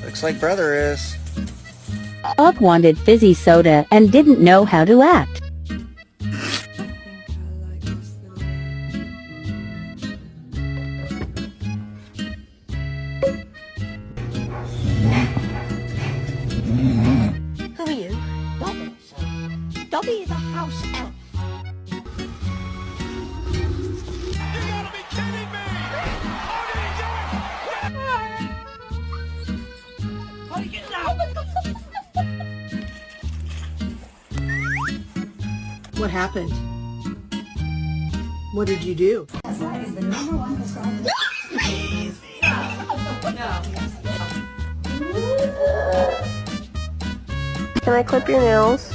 Looks like brother is. Bob wanted fizzy soda and didn't know how to act. Who are you? Dobby. Dobby is a house elf. You gotta be kidding me! How do you get out? What happened? What did you do? Can I clip your nails?